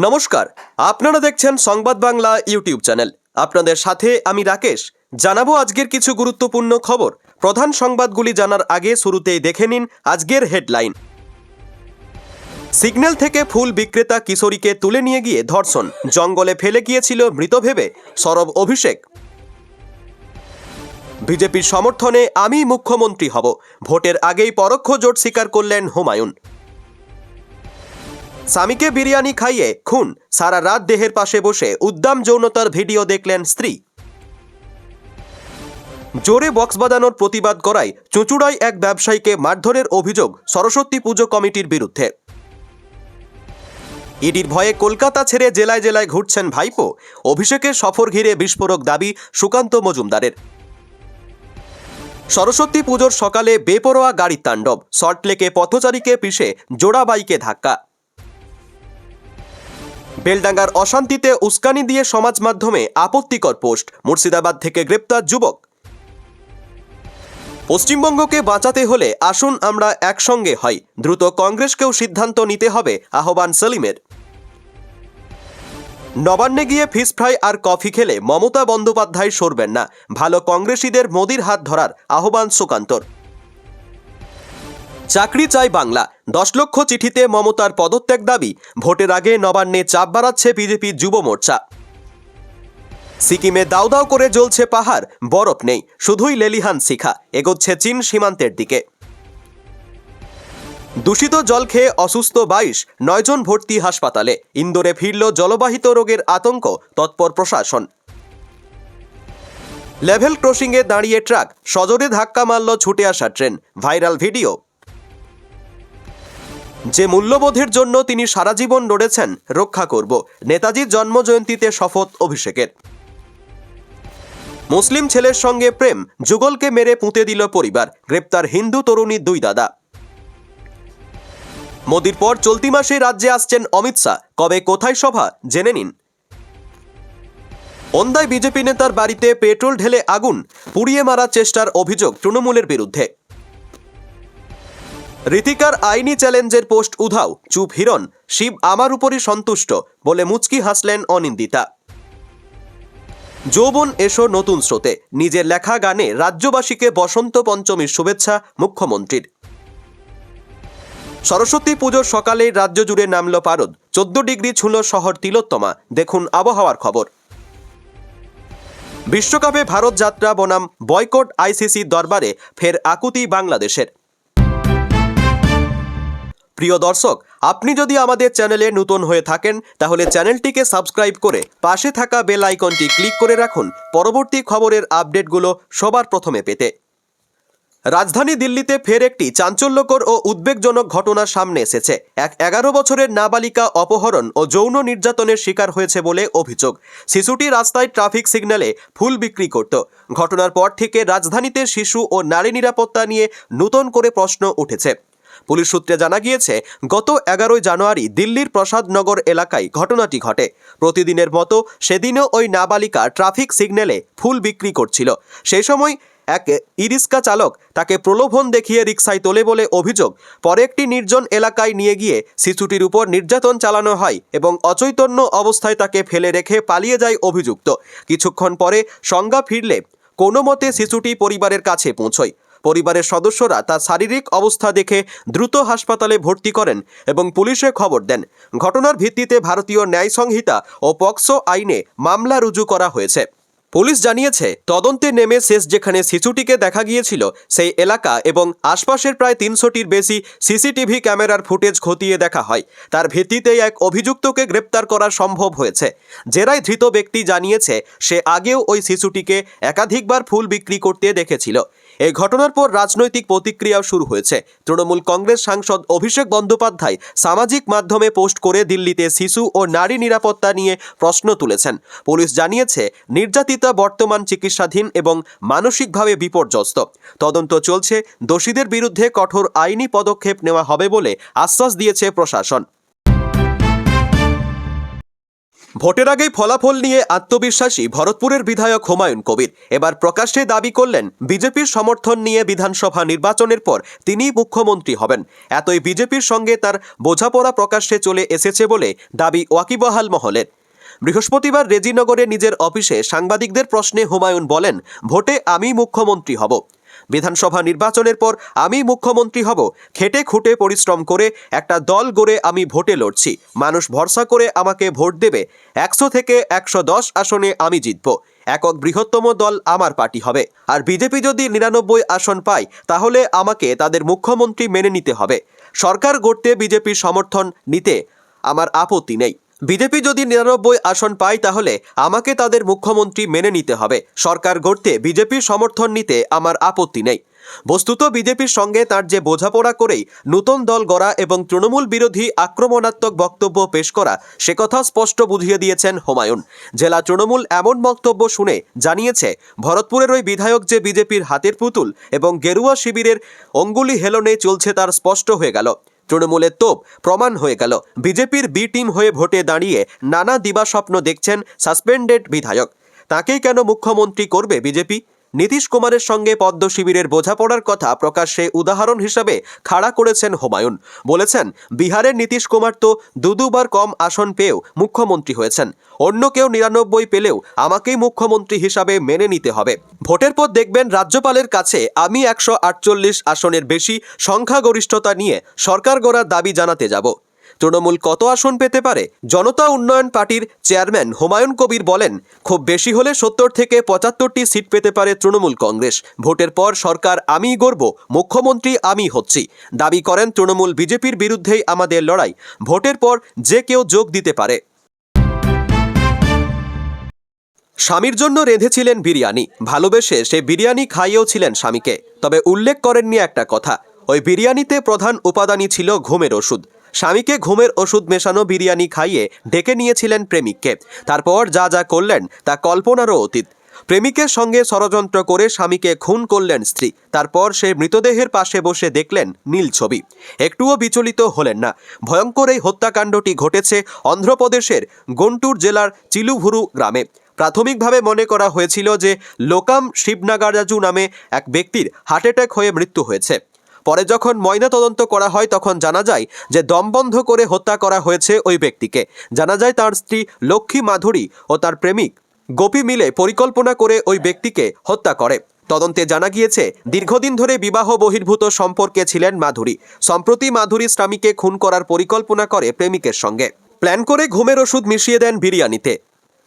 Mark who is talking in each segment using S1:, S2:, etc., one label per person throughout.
S1: নমস্কার, আপনারা দেখছেন সংবাদ বাংলা ইউটিউব চ্যানেল। আপনাদের সাথে আমি রাকেশ। জানাবো আজকের কিছু গুরুত্বপূর্ণ খবর। প্রধান সংবাদগুলি জানার আগে শুরুতেই দেখে নিন আজকের হেডলাইন। সিগন্যাল থেকে ফুল বিক্রেতা কিশোরীকে তুলে নিয়ে গিয়ে ধর্ষণ, জঙ্গলে ফেলে গিয়েছিল মৃত ভেবে সরব অভিষেক। বিজেপির সমর্থনে আমি মুখ্যমন্ত্রী হব, ভোটের আগেই পরোক্ষ জোট স্বীকার করলেন হুমায়ুন। স্বামীকে বিরিয়ানি খাইয়ে খুন, সারা রাত দেহের পাশে বসে উদ্দাম যৌনতার ভিডিও দেখলেন স্ত্রী। জোরে বক্স বাজানোর প্রতিবাদ করায় চুঁচুড়ায় এক ব্যবসায়ীকে মারধরের অভিযোগ সরস্বতী পুজো কমিটির বিরুদ্ধে। ইডির ভয়ে কলকাতা ছেড়ে জেলায় জেলায় ঘুরছেন ভাইপো, অভিষেকের সফর ঘিরে বিস্ফোরক দাবি সুকান্ত মজুমদারের। সরস্বতী পুজোর সকালে বেপরোয়া গাড়ির তাণ্ডব, সল্টলেকে পথচারীকে পিষে জোড়া বাইকে ধাক্কা। বেলডাঙ্গার অশান্তিতে উস্কানি দিয়ে সমাজ মাধ্যমে আপত্তিকর পোস্ট, মুর্শিদাবাদ থেকে গ্রেপ্তার যুবক। পশ্চিমবঙ্গকে বাঁচাতে হলে আসুন আমরা একসঙ্গে হই, দ্রুত কংগ্রেসকেও সিদ্ধান্ত নিতে হবে আহ্বান সেলিমের। নবান্নে গিয়ে ফিশ ফ্রাই আর কফি খেলে মমতা বন্দ্যোপাধ্যায় সরবেন না, ভালো কংগ্রেসীদের মোদির হাত ধরার আহ্বান সুকান্তর। চাকরি চাই বাংলা, 10 লক্ষ চিঠিতে মমতার পদত্যাগ দাবি, ভোটের আগে নবান্নে চাপ বাড়াচ্ছে বিজেপি যুব মোর্চা। সিকিমে দাউ দাউ করে জ্বলছে পাহাড়, বরফ নেই, শুধুই লেলিহান শিখা, এগোচ্ছে চীন সীমান্তের দিকে। দূষিত জল খেয়ে অসুস্থ 22, 9 জন ভর্তি হাসপাতালে। ইন্দোরে ফিরল জলবাহিত রোগের আতঙ্ক, তৎপর প্রশাসন। লেভেল ক্রসিংয়ে দাঁড়িয়ে ট্রাক, সজোরে ধাক্কা মারল ছুটে আসা ট্রেন, ভাইরাল ভিডিও। যে মূল্যবোধের জন্য তিনি সারা জীবন লড়েছেন রক্ষা করব, নেতাজির জন্মজয়ন্তীতে শপথ অভিষেকের। মুসলিম ছেলের সঙ্গে প্রেম, যুগলকে মেরে পুঁতে দিল পরিবার, গ্রেপ্তার হিন্দু তরুণীর 2 দাদা। মোদির পর চলতি মাসে রাজ্যে আসছেন অমিত শাহ, কবে কোথায় সভা জেনে নিন। ওন্দায় বিজেপি নেতার বাড়িতে পেট্রোল ঢেলে আগুন, পুড়িয়ে মারার চেষ্টার অভিযোগ তৃণমূলের বিরুদ্ধে। ঋতিকার আইনি চ্যালেঞ্জের পোস্ট উধাও, চুপ হিরণ, শিব আমার উপরই সন্তুষ্ট বলে মুচকি হাসলেন অনিন্দিতা। যৌবন এসো নতুন স্রোতে, নিজের লেখা গানে রাজ্যবাসীকে বসন্ত পঞ্চমীর শুভেচ্ছা মুখ্যমন্ত্রীর। সরস্বতী পুজোর সকালে রাজ্য জুড়ে নামল পারদ, 14 ডিগ্রি ছুঁল শহর তিলোত্তমা। দেখুন আবহাওয়ার খবর। বিশ্বকাপে ভারত যাত্রা বনাম বয়কট, আইসিসি দরবারে ফের আকুতি বাংলাদেশের। প্রিয় দর্শক, আপনি যদি আমাদের চ্যানেলে নতুন হয়ে থাকেন তাহলে চ্যানেলটিকে সাবস্ক্রাইব করে পাশে থাকা বেল আইকনটি ক্লিক করে রাখুন পরবর্তী খবরের আপডেটগুলো সবার প্রথমে পেতে। রাজধানী দিল্লিতে ফের একটি চাঞ্চল্যকর ও উদ্বেগজনক ঘটনা সামনে এসেছে। এক 11 বছরের নাবালিকা অপহরণ ও যৌন নির্যাতনের শিকার হয়েছে বলে অভিযোগ। শিশুটি রাস্তায় ট্রাফিক সিগন্যালে ফুল বিক্রি করত। ঘটনার পর থেকে রাজধানীতে শিশু ও নারী নিরাপত্তা নিয়ে নতুন করে প্রশ্ন উঠেছে। পুলিশ সূত্রে জানা গিয়েছে, গত 11 জানুয়ারি দিল্লির প্রসাদনগর এলাকায় ঘটনাটি ঘটে। প্রতিদিনের মতো সেদিনও ওই নাবালিকা ট্রাফিক সিগন্যালে ফুল বিক্রি করছিল। সেই সময় এক ই-রিক্সা চালক তাকে প্রলোভন দেখিয়ে রিক্সায় তোলে বলে অভিযোগ। পরে একটি নির্জন এলাকায় নিয়ে গিয়ে শিশুটির উপর নির্যাতন চালানো হয় এবং অচৈতন্য অবস্থায় তাকে ফেলে রেখে পালিয়ে যায় অভিযুক্ত। কিছুক্ষণ পরে সংজ্ঞা ফিরলে কোনো মতে শিশুটি পরিবারের কাছে পৌঁছয়। পরিবারের সদস্যরা তার শারীরিক অবস্থা দেখে দ্রুত হাসপাতালে ভর্তি করেন এবং পুলিশে খবর দেন। ঘটনার ভিত্তিতে ভারতীয় ন্যায় সংহিতা ও পক্সো আইনে মামলা রুজু করা হয়েছে। পুলিশ জানিয়েছে, তদন্তে নেমে শেষ যেখানে শিশুটিকে দেখা গিয়েছিল সেই এলাকা এবং আশপাশের প্রায় 300টির বেশি সিসিটিভি ক্যামেরার ফুটেজ খতিয়ে দেখা হয়। তার ভিত্তিতেই এক অভিযুক্তকে গ্রেপ্তার করা সম্ভব হয়েছে। জেরায় ধৃত ব্যক্তি জানিয়েছে, সে আগেও ওই শিশুটিকে একাধিকবার ফুল বিক্রি করতে দেখেছিল। এই ঘটনার পর রাজনৈতিক প্রতিক্রিয়াও শুরু হয়েছে। তৃণমূল কংগ্রেস সাংসদ অভিষেক বন্দ্যোপাধ্যায় সামাজিক মাধ্যমে পোস্ট করে দিল্লিতে শিশু ও নারী নিরাপত্তা নিয়ে প্রশ্ন তুলেছেন। পুলিশ জানিয়েছে, নির্যাতিতা বর্তমান চিকিৎসাধীন এবং মানসিকভাবে বিপর্যস্ত। তদন্ত চলছে, দোষীদের বিরুদ্ধে কঠোর আইনি পদক্ষেপ নেওয়া হবে বলে আশ্বাস দিয়েছে প্রশাসন। ভোটের আগেই ফলাফল নিয়ে আত্মবিশ্বাসী ভরতপুরের বিধায়ক হুমায়ুন কবির এবার প্রকাশ্যে দাবি করলেন বিজেপির সমর্থন নিয়ে বিধানসভা নির্বাচনের পর তিনিই মুখ্যমন্ত্রী হবেন। এতই বিজেপির সঙ্গে তার বোঝাপড়া প্রকাশ্যে চলে এসেছে বলে দাবি ওয়াকিবহাল মহলের। বৃহস্পতিবার রেজিনগরে নিজের অফিসে সাংবাদিকদের প্রশ্নে হুমায়ুন বলেন, ভোটে আমি মুখ্যমন্ত্রী হব। বিধানসভা নির্বাচনের পর আমি মুখ্যমন্ত্রী হব। খেটে খুঁটে পরিশ্রম করে একটা দল গড়ে আমি ভোটে লড়ছি। মানুষ ভরসা করে আমাকে ভোট দেবে। 100 থেকে 110 আসনে আমি জিতব। একক বৃহত্তম দল আমার পার্টি হবে। আর বিজেপি যদি 99 আসন পায় তাহলে আমাকে তাদের মুখ্যমন্ত্রী মেনে নিতে হবে। সরকার গড়তে বিজেপির সমর্থন নিতে আমার আপত্তি নেই। বিজেপি যদি 99 আসন পায় তাহলে আমাকে তাদের মুখ্যমন্ত্রী মেনে নিতে হবে। সরকার গড়তে বিজেপির সমর্থন নিতে আমার আপত্তি নেই। বস্তুত বিজেপির সঙ্গে তার যে বোঝাপড়া করেই নতুন দল গড়া এবং তৃণমূল বিরোধী আক্রমণাত্মক বক্তব্য পেশ করা, সে কথা স্পষ্ট বুঝিয়ে দিয়েছেন হুমায়ুন। জেলা তৃণমূল এমন বক্তব্য শুনে জানিয়েছে, ভরতপুরের ওই বিধায়ক যে বিজেপির হাতের পুতুল এবং গেরুয়া শিবিরের অঙ্গুলি হেলনে চলছে তার স্পষ্ট হয়ে গেল। তৃণমূলের তোপ প্রমাণ হয়ে গেল। বিজেপির বি টিম হয়ে ভোটে দাঁড়িয়ে নানা দিবাস্বপ্ন দেখছেন সাসপেন্ডেড বিধায়ক। তাকেই কেন মুখ্যমন্ত্রী করবে বিজেপি? নীতিশ কুমারের সঙ্গে পদ্ম শিবিরের বোঝাপড়ার কথা প্রকাশ্যে উদাহরণ হিসাবে খাড়া করেছেন হুমায়ুন। বলেছেন, বিহারের নীতিশ কুমার তো দুবার কম আসন পেয়েও মুখ্যমন্ত্রী হয়েছেন। অন্য কেউ 99 পেলেও আমাকেই মুখ্যমন্ত্রী হিসাবে মেনে নিতে হবে। ভোটের পর দেখবেন রাজ্যপালের কাছে আমি 148 আসনের বেশি সংখ্যাগরিষ্ঠতা নিয়ে সরকার গড়ার দাবি জানাতে যাব। তৃণমূল কত আসন পেতে পারে? জনতা উন্নয়ন পার্টির চেয়ারম্যান হুমায়ুন কবির বলেন, খুব বেশি হলে 70 থেকে 75টি সিট পেতে পারে তৃণমূল কংগ্রেস। ভোটের পর সরকার আমিই গড়ব, মুখ্যমন্ত্রী আমি হচ্ছি। দাবি করেন, তৃণমূল বিজেপির বিরুদ্ধেই আমাদের লড়াই। ভোটের পর যে কেউ যোগ দিতে পারে। স্বামীর জন্য রেঁধেছিলেন বিরিয়ানি। ভালোবেসে সে বিরিয়ানি খাইয়েও ছিলেন স্বামীকে। তবে উল্লেখ করেননি একটা কথা, ওই বিরিয়ানিতে প্রধান উপাদানই ছিল ঘুমের ওষুধ। স্বামীকে ঘুমের ওষুধ মেশানো বিরিয়ানি খাইয়ে ডেকে নিয়েছিলেন প্রেমিককে। তারপর যা যা করলেন তা কল্পনারও অতীত। প্রেমিকের সঙ্গে ষড়যন্ত্র করে স্বামীকে খুন করলেন স্ত্রী। তারপর সে মৃতদেহের পাশে বসে দেখলেন নীল ছবি। একটুও বিচলিত হলেন না। ভয়ঙ্কর এই হত্যাকাণ্ডটি ঘটেছে অন্ধ্রপ্রদেশের গুন্টুর জেলার চিলুভুরু গ্রামে। প্রাথমিকভাবে মনে করা হয়েছিল যে লোকাম শিবনাগারাজু নামে এক ব্যক্তির হার্ট অ্যাটাক হয়ে মৃত্যু হয়েছে। পরে যখন ময়নাতদন্ত করা হয় তখন জানা যায় যে দমবন্ধ করে হত্যা করা হয়েছে ওই ব্যক্তিকে। জানা যায় তার স্ত্রী লক্ষ্মী মাধুরী ও তার প্রেমিক গোপী মিলে পরিকল্পনা করে ওই ব্যক্তিকে হত্যা করে। তদন্তে জানা গিয়েছে, দীর্ঘদিন ধরে বিবাহ বহির্ভূত সম্পর্কে ছিলেন মাধুরী। সম্প্রতি মাধুরী স্বামীকে খুন করার পরিকল্পনা করে প্রেমিকের সঙ্গে। প্ল্যান করে ঘুমের ওষুধ মিশিয়ে দেন বিরিয়ানিতে।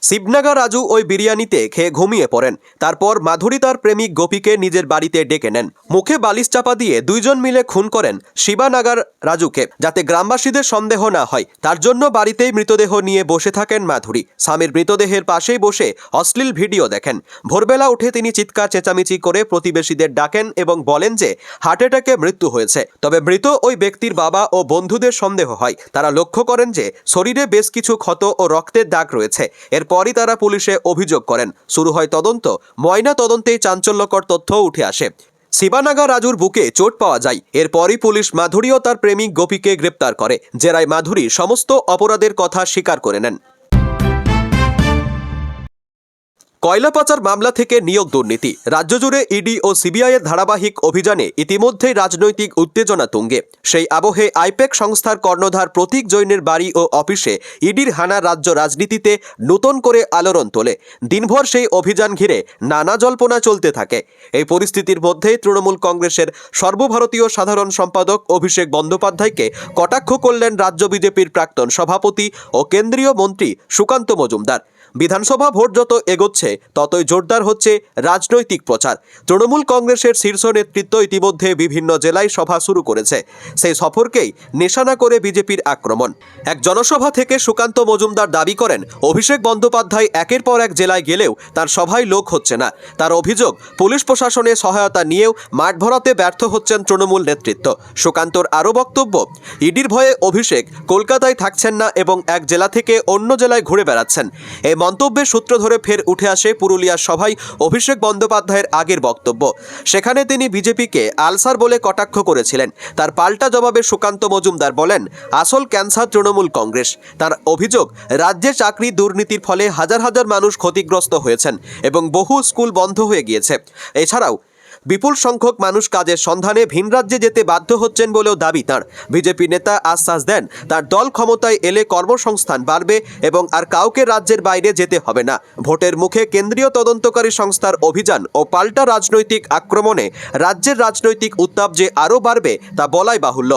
S1: শিবনাগা রাজু ওই বিরিয়ানিতে খেয়ে ঘুমিয়ে পড়েন। তারপর মাধুরী তার প্রেমিক গোপীকে নিজের বাড়িতে ডেকে নেন। মুখে বালিশ চাপা দিয়ে দুইজন মিলে খুন করেন শিবানাগার রাজুকে। যাতে গ্রামবাসীদের সন্দেহ না হয় তার জন্য বাড়িতেই মৃতদেহ নিয়ে বসে থাকেন মাধুরী। স্বামীর মৃতদেহের পাশেই বসে অশ্লীল ভিডিও দেখেন। ভোরবেলা উঠে তিনি চিৎকার চেঁচামেচি করে প্রতিবেশীদের ডাকেন এবং বলেন যে হার্ট অ্যাটাকে মৃত্যু হয়েছে। তবে মৃত ওই ব্যক্তির বাবা ও বন্ধুদের সন্দেহ হয়। তারা লক্ষ্য করেন যে শরীরে বেশ কিছু ক্ষত ও রক্তের দাগ রয়েছে। এরপরই তারা পুলিশে অভিযোগ করেন। শুরু হয় তদন্ত। ময়না তদন্তেই চাঞ্চল্যকর তথ্য উঠে আসে। শিবানাগা রাজুর বুকে চোট পাওয়া যায়। এরপরই পুলিশ মাধুরী ও তার প্রেমিক গোপীকে গ্রেপ্তার করে। জেরায় মাধুরী সমস্ত অপরাধের কথা স্বীকার করে নেন। কয়লা পাচার মামলা থেকে নিয়োগ দুর্নীতি। রাজ্য জুড়ে ইডি ও সিবিআইয়ের ধারাবাহিক অভিযানে ইতিমধ্যেই রাজনৈতিক উত্তেজনা তুঙ্গে। সেই আবহে আইপ্যাক সংস্থার কর্ণধার প্রতীক জৈনের বাড়ি ও অফিসে ইডির হানা রাজ্য রাজনীতিতে নতুন করে আলোড়ন তোলে। দিনভর সেই অভিযান ঘিরে নানা জল্পনা চলতে থাকে। এই পরিস্থিতির মধ্যেই তৃণমূল কংগ্রেসের সর্বভারতীয় সাধারণ সম্পাদক অভিষেক বন্দ্যোপাধ্যায়কে কটাক্ষ করলেন রাজ্য বিজেপির প্রাক্তন সভাপতি ও কেন্দ্রীয় মন্ত্রী সুকান্ত মজুমদার। বিধানসভা ভোট যত এগোচ্ছে ততই জোরদার হচ্ছে রাজনৈতিক প্রচার। তৃণমূল কংগ্রেসের শীর্ষ নেতৃত্ব ইতিমধ্যে বিভিন্ন জেলায় সভা শুরু করেছে। সেই সফরকেই নিশানা করে বিজেপির আক্রমণ। এক জনসভা থেকে সুকান্ত মজুমদার দাবি করেন, অভিষেক বন্দ্যোপাধ্যায় একের পর এক জেলায় গেলেও তার সভায় লোক হচ্ছে না। তার অভিযোগ, পুলিশ প্রশাসনের সহায়তা নিয়েও মাঠ ভরাতে ব্যর্থ হচ্ছেন তৃণমূল নেতৃত্ব। সুকান্তর আরও বক্তব্য, ইডির ভয়ে অভিষেক কলকাতায় থাকছেন না এবং এক জেলা থেকে অন্য জেলায় ঘুরে বেড়াচ্ছেন। এই মন্তব্যের সূত্র ধরে ফের উঠে আসে পুরুলিয়ার সভায় অভিষেক বন্দ্যোপাধ্যায়ের আগের বক্তব্য। সেখানে তিনি বিজেপিকে আলসার বলে কটাক্ষ করেছিলেন। তার পাল্টা জবাবে সুকান্ত মজুমদার বলেন, আসল ক্যান্সার তৃণমূল কংগ্রেস। তার অভিযোগ, রাজ্যে চাকরি দুর্নীতির ফলে হাজার হাজার মানুষ ক্ষতিগ্রস্ত হয়েছেন এবং বহু স্কুল বন্ধ হয়ে গিয়েছে। এছাড়াও বিপুল সংখ্যক মানুষ কাজের সন্ধানে ভিন রাজ্যে যেতে বাধ্য হচ্ছেন বলেও দাবি তাঁর। বিজেপি নেতা আশ্বাস দেন, তার দল ক্ষমতায় এলে কর্মসংস্থান বাড়বে এবং আর কাউকে রাজ্যের বাইরে যেতে হবে না। ভোটের মুখে কেন্দ্রীয় তদন্তকারী সংস্থার অভিযান ও পাল্টা রাজনৈতিক আক্রমণে রাজ্যের রাজনৈতিক উত্তাপ যে আরও বাড়বে তা বলাই বাহুল্য।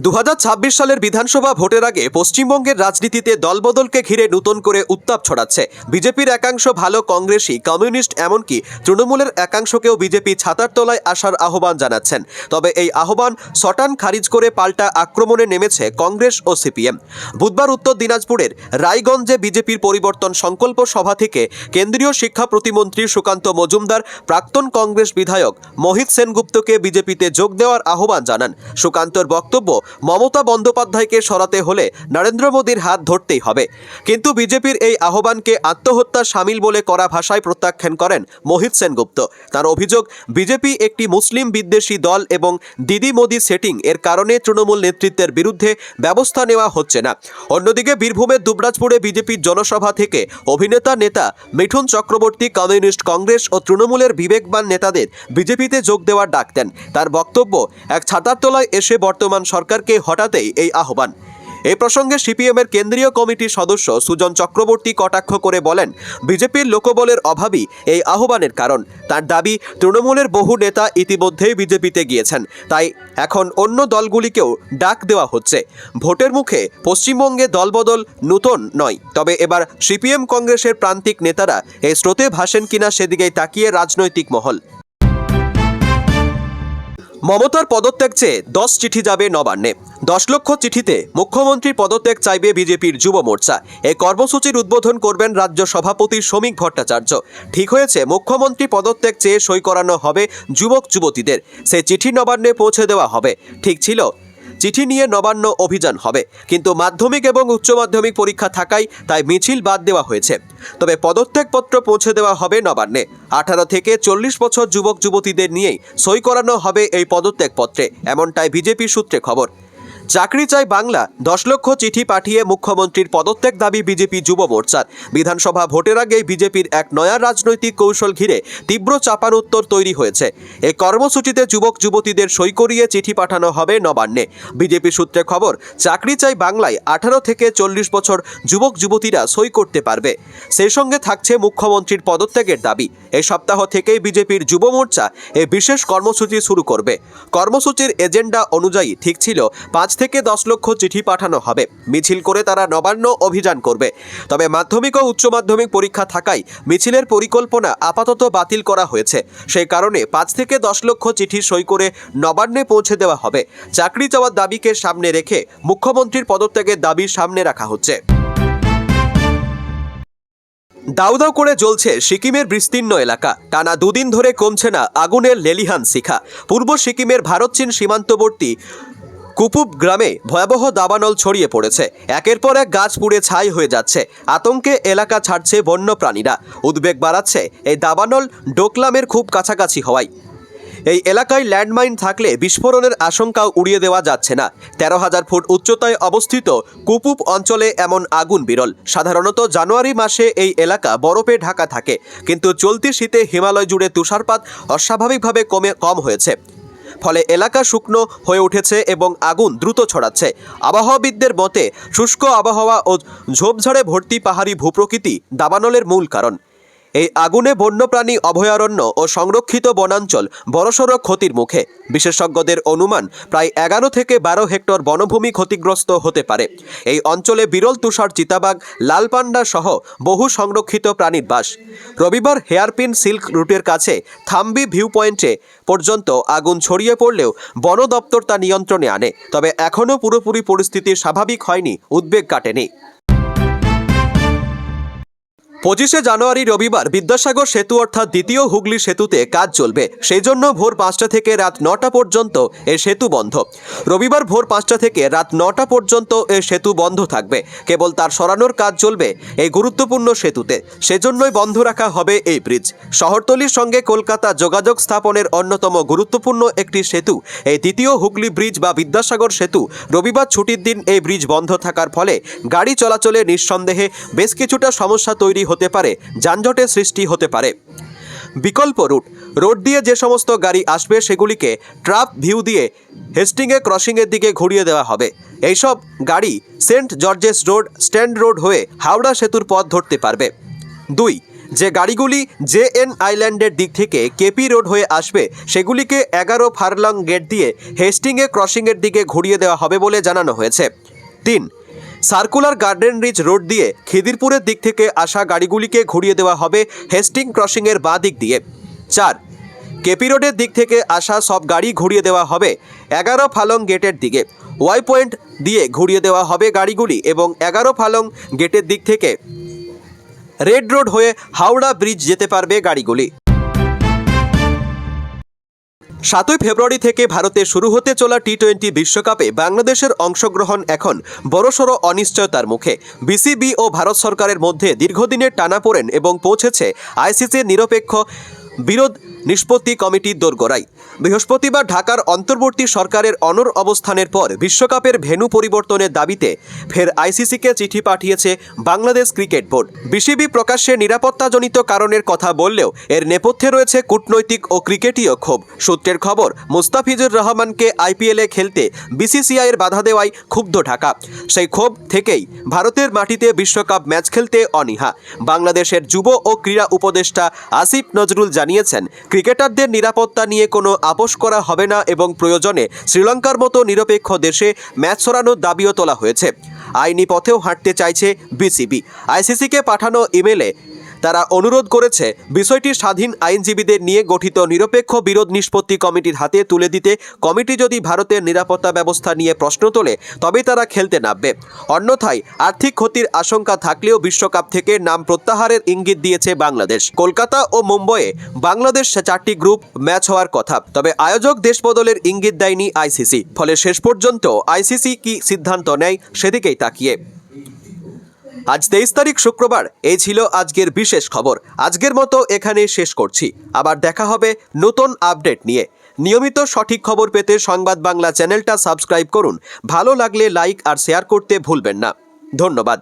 S1: 2026 সালের বিধানসভা ভোটের আগে পশ্চিমবঙ্গের রাজনীতিতে দলবদলকে ঘিরে নতুন করে উত্তাপ ছড়াচ্ছে। বিজেপির একাংশ ভালো কংগ্রেসি, কমিউনিস্ট, এমনকি তৃণমূলের একাংশকেও বিজেপি ছাতার তলায় আসার আহ্বান জানাচ্ছেন। তবে এই আহ্বান সটান খারিজ করে পাল্টা আক্রমণে নেমেছে কংগ্রেস ও সিপিএম। বুধবার উত্তর দিনাজপুরের রায়গঞ্জে বিজেপির পরিবর্তন সংকল্প সভা থেকে কেন্দ্রীয় শিক্ষা প্রতিমন্ত্রী সুকান্ত মজুমদার প্রাক্তন কংগ্রেস বিধায়ক মোহিত সেনগুপ্তকে বিজেপিতে যোগ দেওয়ার আহ্বান জানান। সুকান্তর বক্তব্য, মমতা বন্দ্যোপাধ্যায়কে সরাতে হলে নরেন্দ্র মোদীর হাত ধরতেই হবে। কিন্তু বিজেপির এই আহ্বানকে আত্মহত্যার সামিল বলে কড়া ভাষায় প্রত্যাখ্যান করেন মোহিত সেনগুপ্ত। তার অভিযোগ, বিজেপি একটি মুসলিম বিদ্বেষী দল এবং দিদি মোদি সেটিং এর কারণে তৃণমূল নেতৃত্বের বিরুদ্ধে ব্যবস্থা নেওয়া হচ্ছে না। অন্যদিকে বীরভূমের দুবরাজপুরে বিজেপির জনসভা থেকে অভিনেতা নেতা মিঠুন চক্রবর্তী কমিউনিস্ট, কংগ্রেস ও তৃণমূলের বিবেকবান নেতাদের বিজেপিতে যোগ দেওয়ার ডাক দেন। তার বক্তব্য, এক ছাতার তলায় এসে বর্তমান সরকারকে হঠাতেই এই আহ্বান। এই প্রসঙ্গে সিপিএমের কেন্দ্রীয় কমিটির সদস্য সুজন চক্রবর্তী কটাক্ষ করে বলেন, বিজেপির লোকবলের অভাবই এই আহ্বানের কারণ। তার দাবি, তৃণমূলের বহু নেতা ইতিমধ্যেই বিজেপিতে গিয়েছেন, তাই এখন অন্য দলগুলিকেও ডাক দেওয়া হচ্ছে। ভোটের মুখে পশ্চিমবঙ্গে দলবদল নূতন নয়, তবে এবার সিপিএম কংগ্রেসের প্রান্তিক নেতারা এই স্রোতে ভাসেন কিনা সেদিকেই তাকিয়ে রাজনৈতিক মহল। মমতার পদত্যাগ চেয়ে 10 চিঠি যাবে নবান্নে। 10 লক্ষ চিঠিতে মুখ্যমন্ত্রীর পদত্যাগ চাইবে বিজেপির যুব মোর্চা। এই কর্মসূচির উদ্বোধন করবেন রাজ্য সভাপতি শ্রমিক ভট্টাচার্য। ঠিক হয়েছে, মুখ্যমন্ত্রী পদত্যাগ চেয়ে সই করানো হবে যুবক যুবতীদের। সে চিঠি নবান্নে পৌঁছে দেওয়া হবে। ঠিক ছিল, চিঠি নিয়ে নবান্ন অভিযান হবে, কিন্তু মাধ্যমিক এবং উচ্চ মাধ্যমিক পরীক্ষা থাকায় তাই মিছিল বাদ দেওয়া হয়েছে। তবে পদত্যাগপত্র পৌঁছে দেওয়া হবে নবান্নে। 18 থেকে 40 বছর যুবক যুবতীদের নিয়েই সই করানো হবে এই পদত্যাগপত্রে, এমনটাই বিজেপি সূত্রে খবর। চাকরি চাই বাংলা, 10 লক্ষ চিঠি পাঠিয়ে মুখ্যমন্ত্রীর পদত্যাগ দাবি বিজেপি যুব মোর্চার। বিধানসভা ভোটের আগেই বিজেপির এক নয়া রাজনৈতিক কৌশল ঘিরে তীব্র চাপানোত্তর তৈরি হয়েছে। এই কর্মসূচিতে যুবক যুবতীদের সই করিয়ে চিঠি পাঠানো হবে নবান্নে। বিজেপি সূত্রে খবর, চাকরি চাই বাংলায় 18 থেকে 40 বছর যুবক যুবতীরা সই করতে পারবে। সেই সঙ্গে থাকছে মুখ্যমন্ত্রীর পদত্যাগের দাবি। এই সপ্তাহ থেকেই বিজেপির যুব মোর্চা এই বিশেষ কর্মসূচি শুরু করবে। কর্মসূচির এজেন্ডা অনুযায়ী ঠিক ছিল 5 থেকে 10 লক্ষ চিঠি পাঠানো হবে। মিছিল করে তারা নবান্ন অভিযান করবে। তবে মাধ্যমিক ও উচ্চ মাধ্যমিক পরীক্ষা থাকায় মিছিলের পরিকল্পনা আপাতত বাতিল করা হয়েছে। সেই কারণে 5 থেকে 10 লক্ষ চিঠি সই করে নবান্নে পৌঁছে দেওয়া হবে। চাকরি চাওয়ার দাবিকে সামনে রেখে মুখ্যমন্ত্রীর পদত্যাগের দাবি সামনে রাখা হচ্ছে। দাউ দাউ করে জ্বলছে সিকিমের বিস্তীর্ণ এলাকা। টানা 2 দিন ধরে কমছে না আগুনের লেলিহান শিখা। পূর্ব সিকিমের ভারত চীন সীমান্তবর্তী কুপুপ গ্রামে ভয়াবহ দাবানল ছড়িয়ে পড়েছে। একের পর এক গাছ পুড়ে ছাই হয়ে যাচ্ছে। আতঙ্কে এলাকা ছাড়ছে বন্যপ্রাণীরা। উদ্বেগ বাড়াচ্ছে এই দাবানল ডোকলামের খুব কাছাকাছি হওয়ায়। এই এলাকায় ল্যান্ডমাইন থাকলে বিস্ফোরণের আশঙ্কাও উড়িয়ে দেওয়া যাচ্ছে না। 13,000 ফুট উচ্চতায় অবস্থিত কুপুপ অঞ্চলে এমন আগুন বিরল। সাধারণত জানুয়ারি মাসে এই এলাকা বরফে ঢাকা থাকে, কিন্তু চলতি শীতে হিমালয় জুড়ে তুষারপাত অস্বাভাবিকভাবে কম হয়েছে। ফলে এলাকা শুকনো হয়ে উঠেছে এবং আগুন দ্রুত ছড়াচ্ছে। আবহাওয়াবিদদের মতে শুষ্ক আবহাওয়া ও ঝোপঝাড়ে ভর্তি পাহাড়ি ভূপ্রকৃতি দাবানলের মূল কারণ। এই আগুনে বন্যপ্রাণী অভয়ারণ্য ও সংরক্ষিত বনাঞ্চল বড়সড় ক্ষতির মুখে। বিশেষজ্ঞদের অনুমান প্রায় 11 থেকে 12 হেক্টর বনভূমি ক্ষতিগ্রস্ত হতে পারে। এই অঞ্চলে বিরল তুষার চিতাবাঘ, লাল পান্ডা সহ বহু সংরক্ষিত প্রাণীর বাস। রবিবার হেয়ারপিন সিল্ক রুটের কাছে থাম্বি ভিউ পয়েন্টে পর্যন্ত আগুন ছড়িয়ে পড়লেও বন দপ্তর তা নিয়ন্ত্রণে আনে। তবে এখনও পুরোপুরি পরিস্থিতি স্বাভাবিক হয়নি, উদ্বেগ কাটেনি। 25শে জানুয়ারি রবিবার বিদ্যাসাগর সেতু অর্থাৎ দ্বিতীয় হুগলি সেতুতে কাজ চলবে। সেই জন্য ভোর 5টা থেকে রাত 9টা পর্যন্ত এই সেতু বন্ধ। রবিবার ভোর 5টা থেকে রাত 9টা পর্যন্ত এই সেতু বন্ধ থাকবে। কেবল তার সরানোর কাজ চলবে এই গুরুত্বপূর্ণ সেতুতে। সেজন্যই বন্ধ রাখা হবে এই ব্রিজ। শহরতলির সঙ্গে কলকাতা যোগাযোগ স্থাপনের অন্যতম গুরুত্বপূর্ণ একটি সেতু এই দ্বিতীয় হুগলি ব্রিজ বা বিদ্যাসাগর সেতু। রবিবার ছুটির দিন এই ব্রিজ বন্ধ থাকার ফলে গাড়ি চলাচলে নিঃসন্দেহে বেশ কিছুটা সমস্যা তৈরি হতে পারে, যানজটের সৃষ্টি হতে পারে। বিকল্প রোড দিয়ে যে সমস্ত গাড়ি আসবে সেগুলিকে ট্রাপ ভিউ দিয়ে হেস্টিংয়ে ক্রসিংয়ের দিকে ঘুরিয়ে দেওয়া হবে। এইসব গাড়ি Saint George's Road, Strand Road হয়ে হাওড়া সেতুর পথ ধরতে পারবে। 2. যে গাড়িগুলি জেএন আইল্যান্ডের দিক থেকে কেপি রোড হয়ে আসবে সেগুলিকে 11 ফারলং গেট দিয়ে হেস্টিংয়ে ক্রসিংয়ের দিকে ঘুরিয়ে দেওয়া হবে বলে জানানো হয়েছে। 3. সার্কুলার গার্ডেন রিচ রোড দিয়ে খিদিরপুরের দিক থেকে আসা গাড়িগুলিকে ঘুরিয়ে দেওয়া হবে হেস্টিং ক্রসিংয়ের বাঁ দিক দিয়ে। 4. কেপি রোডের দিক থেকে আসা সব গাড়ি ঘুরিয়ে দেওয়া হবে 11 ফালং গেটের দিকে। ওয়াই পয়েন্ট দিয়ে ঘুরিয়ে দেওয়া হবে গাড়িগুলি এবং 11 ফালং গেটের দিক থেকে রেড রোড হয়ে হাওড়া ব্রিজ যেতে পারবে গাড়িগুলি। 7 ফেব্রুয়ারি থেকে ভারতে শুরু হতে চলা টি-20 বিশ্বকাপে বাংলাদেশের অংশগ্রহণ এখন বড়সড় অনিশ্চয়তার মুখে। বিসিবি ও ভারত সরকারের মধ্যে দীর্ঘদিনের টানাপোড়েন এবং পৌঁছেছে আইসিসির নিরপেক্ষ বিরোধ নিষ্পত্তি কমিটির দোরগোড়ায়। বৃহস্পতিবার ঢাকার অন্তর্বর্তী সরকারের অনড় অবস্থানের পর বিশ্বকাপের ভেন্যু পরিবর্তনের দাবিতে ফের আইসিসিকে চিঠি পাঠিয়েছে বাংলাদেশ ক্রিকেট বোর্ড। বিসিবি প্রকাশ্যে নিরাপত্তাজনিত কারণের কথা বললেও এর নেপথ্যে রয়েছে কূটনৈতিক ও ক্রিকেটীয় ক্ষোভ। সূত্রের খবর, মুস্তাফিজুর রহমানকে আইপিএলে খেলতে বিসিসিআইয়ের বাধা দেওয়ায় ক্ষুব্ধ ঢাকা। সেই ক্ষোভ থেকেই ভারতের মাটিতে বিশ্বকাপ ম্যাচ খেলতে অনীহা। বাংলাদেশের যুব ও ক্রীড়া উপদেষ্টা আসিফ নজরুল জানিয়েছেন, ক্রিকেটারদের নিরাপত্তা নিয়ে কোনো আপোষ করা হবে না এবং প্রয়োজনে শ্রীলঙ্কার মতো নিরপেক্ষ দেশে ম্যাচ সরানোর দাবিও তোলা হয়েছে। আইনি পথেও হাঁটতে চাইছে বিসিবি। আইসিসিকে পাঠানো ইমেলে তারা অনুরোধ করেছে বিষয়টি স্বাধীন আইনজীবীদের নিয়ে গঠিত নিরপেক্ষ বিরোধ নিষ্পত্তি কমিটির হাতে তুলে দিতে। কমিটি যদি ভারতের নিরাপত্তা ব্যবস্থা নিয়ে প্রশ্ন তোলে তবে তারা খেলতে নামবে। অন্যথায় আর্থিক ক্ষতির আশঙ্কা থাকলেও বিশ্বকাপ থেকে নাম প্রত্যাহারের ইঙ্গিত দিয়েছে বাংলাদেশ। কলকাতা ও মুম্বইয়ে বাংলাদেশ 4টি গ্রুপ ম্যাচ হওয়ার কথা, তবে আয়োজক দেশ বদলের ইঙ্গিত দেয়নি আইসিসি। ফলে শেষ পর্যন্ত আইসিসি কি সিদ্ধান্ত নেয় সেদিকেই তাকিয়ে। আজ 23 তারিখ শুক্রবার। এই ছিল আজকের বিশেষ খবর। আজকের মতো এখানেই শেষ করছি। আবার দেখা হবে নতুন আপডেট নিয়ে। নিয়মিত সঠিক খবর পেতে সংবাদ বাংলা চ্যানেলটা সাবস্ক্রাইব করুন। ভালো লাগলে লাইক আর শেয়ার করতে ভুলবেন না। ধন্যবাদ।